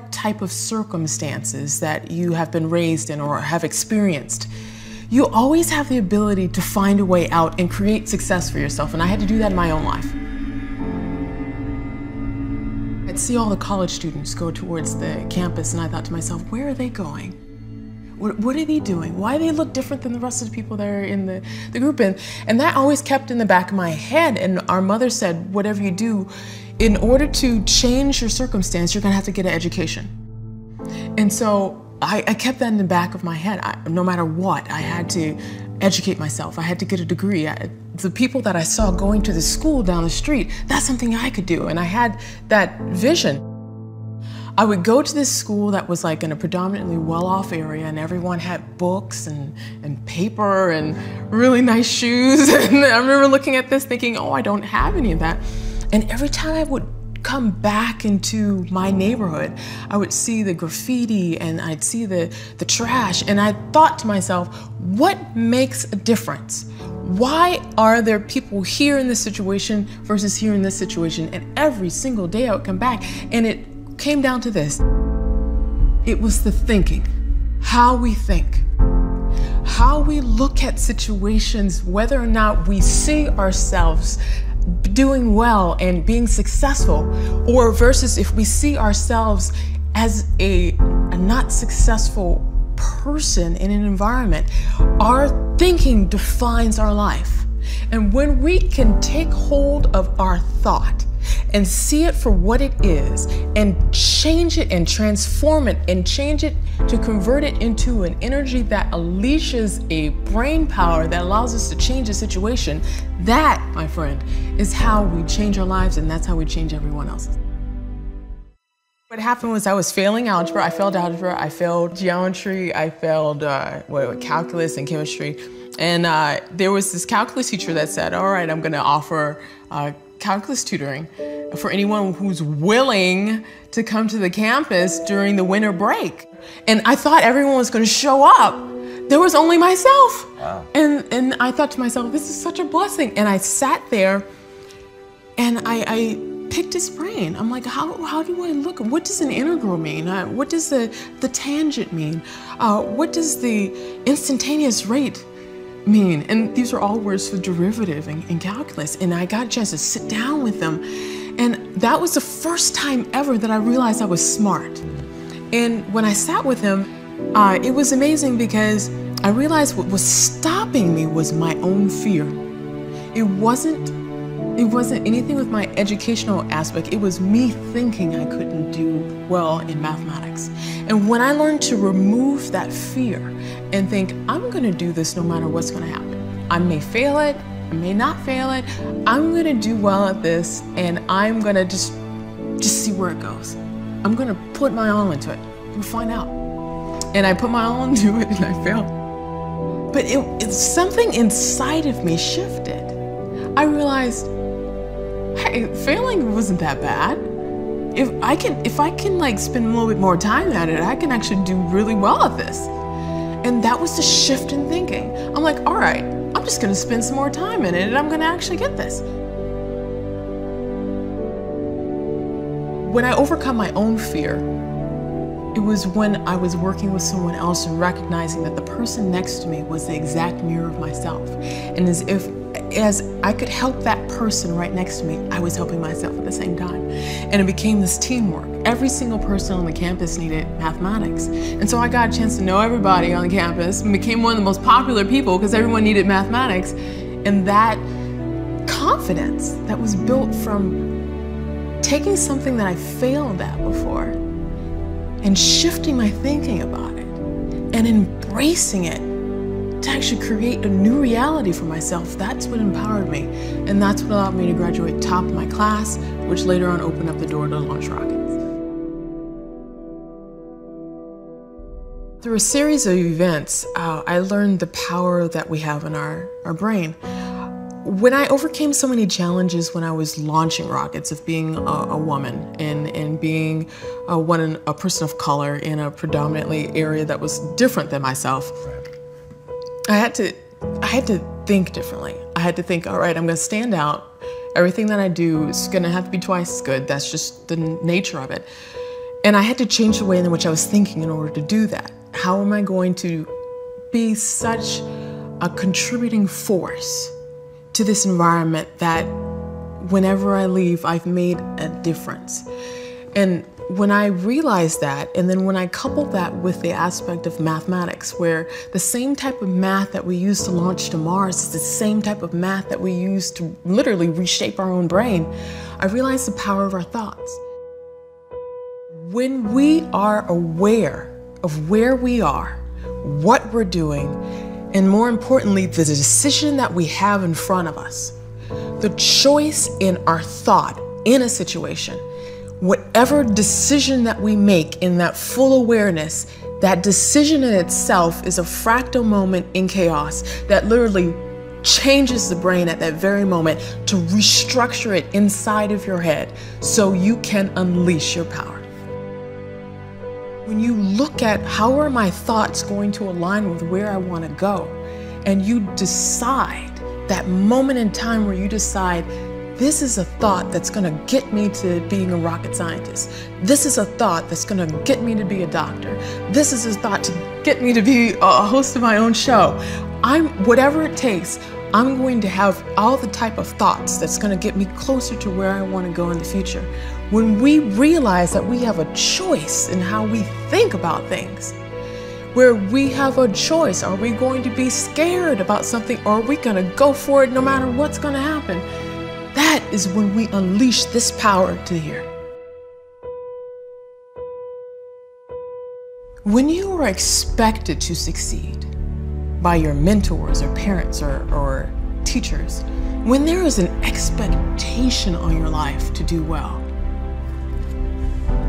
what type of circumstances that you have been raised in or have experienced, you always have the ability to find a way out and create success for yourself. And I had to do that in my own life. I'd see all the college students go towards the campus, and I thought to myself, where are they going? What are they doing? Why do they look different than the rest of the people that are in the group? And that always kept in the back of my head. And our mother said, whatever you do, in order to change your circumstance, you're gonna have to get an education. And so I kept that in the back of my head. No matter what, I had to educate myself. I had to get a degree. The people that I saw going to the school down the street, that's something I could do. And I had that vision. I would go to this school that was like in a predominantly well-off area, and everyone had books and paper and really nice shoes. And I remember looking at this thinking, oh, I don't have any of that. And every time I would come back into my neighborhood, I would see the graffiti and I'd see the trash, and I thought to myself, what makes a difference? Why are there people here in this situation versus here in this situation? And every single day I would come back, and it came down to this. It was the thinking, how we think, how we look at situations, whether or not we see ourselves doing well and being successful, or versus if we see ourselves as a not successful person in an environment. Our thinking defines our life. And when we can take hold of our thought and see it for what it is and change it and transform it and change it to convert it into an energy that unleashes a brain power that allows us to change a situation, that, my friend, is how we change our lives, and that's how we change everyone else's. What happened was I was failing algebra. I failed algebra, I failed geometry, I failed calculus and chemistry. And there was this calculus teacher that said, all right, I'm gonna offer calculus tutoring for anyone who's willing to come to the campus during the winter break. And I thought everyone was gonna show up. There was only myself. Wow. And I thought to myself, this is such a blessing. And I sat there and I picked his brain. I'm like, how do I look? What does an integral mean? What does the tangent mean? What does the instantaneous rate mean? And these are all words for derivative in calculus. And I got a chance to sit down with them. And that was the first time ever that I realized I was smart. And when I sat with him, it was amazing because I realized what was stopping me was my own fear. It wasn't anything with my educational aspect. It was me thinking I couldn't do well in mathematics. And when I learned to remove that fear and think, I'm gonna do this no matter what's gonna happen. I may fail it, I may not fail it. I'm gonna do well at this, and I'm gonna just see where it goes. I'm gonna put my all into it. We'll find out. And I put my all into it, and I failed. But it's something inside of me shifted. I realized, hey, failing wasn't that bad. If I can like spend a little bit more time at it, I can actually do really well at this. And that was the shift in thinking. I'm like, all right, I'm just gonna spend some more time in it, and I'm gonna actually get this. When I overcome my own fear, it was when I was working with someone else and recognizing that the person next to me was the exact mirror of myself. And as I could help that person right next to me, I was helping myself at the same time. And it became this teamwork. Every single person on the campus needed mathematics. And so I got a chance to know everybody on the campus and became one of the most popular people because everyone needed mathematics. And that confidence that was built from taking something that I failed at before and shifting my thinking about it and embracing it to actually create a new reality for myself, that's what empowered me. And that's what allowed me to graduate top of my class, which later on opened up the door to launch rockets. Through a series of events, I learned the power that we have in our brain. When I overcame so many challenges when I was launching rockets, of being a woman and being a person of color in a predominantly area that was different than myself, I had to think differently. I had to think, all right, I'm gonna stand out. Everything that I do is gonna have to be twice as good. That's just the nature of it. And I had to change the way in which I was thinking in order to do that. How am I going to be such a contributing force to this environment that whenever I leave, I've made a difference? And when I realized that, and then when I coupled that with the aspect of mathematics, where the same type of math that we use to launch to Mars is the same type of math that we use to literally reshape our own brain, I realized the power of our thoughts. When we are aware of where we are, what we're doing, and more importantly, the decision that we have in front of us, the choice in our thought in a situation, whatever decision that we make in that full awareness, that decision in itself is a fractal moment in chaos that literally changes the brain at that very moment to restructure it inside of your head so you can unleash your power. When you look at how are my thoughts going to align with where I want to go, and you decide, that moment in time where you decide, this is a thought that's going to get me to being a rocket scientist. This is a thought that's going to get me to be a doctor. This is a thought to get me to be a host of my own show. Whatever it takes, I'm going to have all the type of thoughts that's going to get me closer to where I want to go in the future. When we realize that we have a choice in how we think about things, where we have a choice, are we going to be scared about something, or are we going to go for it no matter what's going to happen? That is when we unleash this power to here. When you are expected to succeed by your mentors or parents or teachers, when there is an expectation on your life to do well,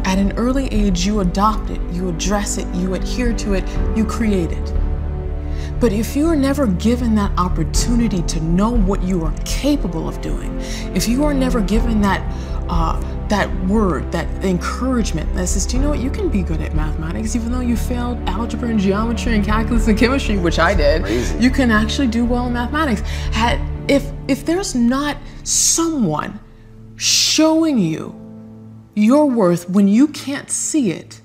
at an early age you adopt it, you address it, you adhere to it, you create it. But if you are never given that opportunity to know what you are capable of doing, if you are never given that word, that encouragement that says, do you know what, you can be good at mathematics, even though you failed algebra and geometry and calculus and chemistry, which I did, you can actually do well in mathematics. If there's not someone showing you your worth when you can't see it,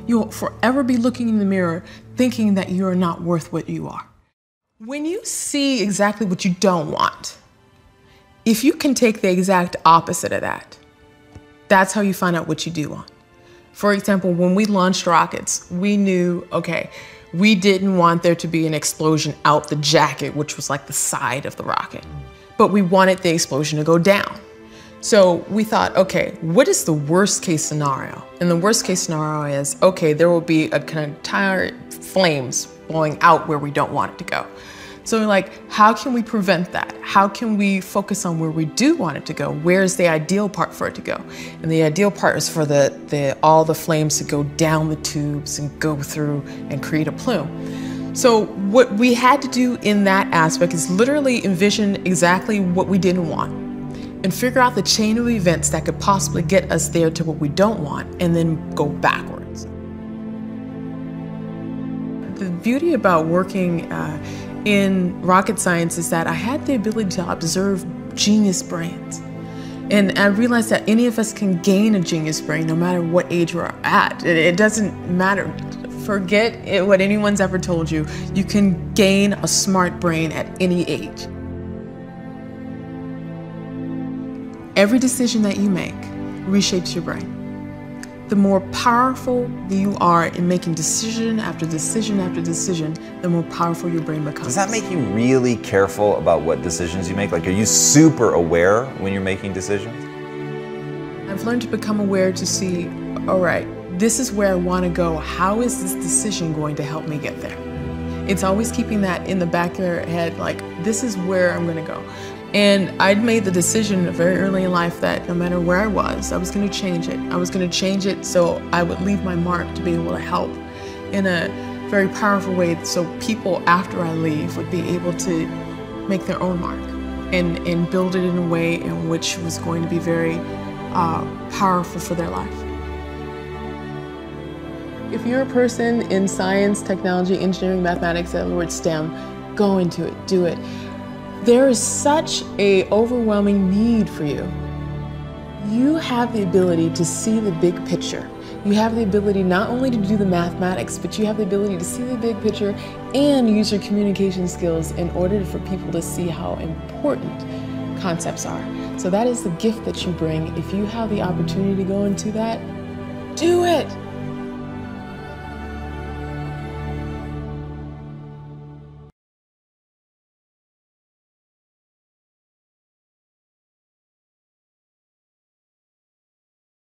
you'll forever be looking in the mirror thinking that you are not worth what you are. When you see exactly what you don't want, if you can take the exact opposite of that, that's how you find out what you do want. For example, when we launched rockets, we knew, okay, we didn't want there to be an explosion out the jacket, which was like the side of the rocket, but we wanted the explosion to go down. So we thought, okay, what is the worst case scenario? And the worst case scenario is, okay, there will be a kind of entire flames blowing out where we don't want it to go. So we're like, how can we prevent that? How can we focus on where we do want it to go? Where's the ideal part for it to go? And the ideal part is for all the flames to go down the tubes and go through and create a plume. So what we had to do in that aspect is literally envision exactly what we didn't want and figure out the chain of events that could possibly get us there to what we don't want, and then go backwards. The beauty about working in rocket science is that I had the ability to observe genius brains. And I realized that any of us can gain a genius brain no matter what age we're at. It doesn't matter. Forget what anyone's ever told you. You can gain a smart brain at any age. Every decision that you make reshapes your brain. The more powerful you are in making decision after decision after decision, the more powerful your brain becomes. Does that make you really careful about what decisions you make? Like, are you super aware when you're making decisions? I've learned to become aware to see, all right, this is where I want to go. How is this decision going to help me get there? It's always keeping that in the back of your head, like, this is where I'm going to go. And I'd made the decision very early in life that no matter where I was going to change it. I was going to change it so I would leave my mark to be able to help in a very powerful way, so people after I leave would be able to make their own mark and build it in a way in which was going to be very powerful for their life. If you're a person in science, technology, engineering, mathematics, in other words, STEM, go into it, do it. There is such an overwhelming need for you. You have the ability to see the big picture You have the ability not only to do the mathematics, but you have the ability to see the big picture and use your communication skills in order for people to see how important concepts are. So that is the gift that you bring. If you have the opportunity to go into that, do it.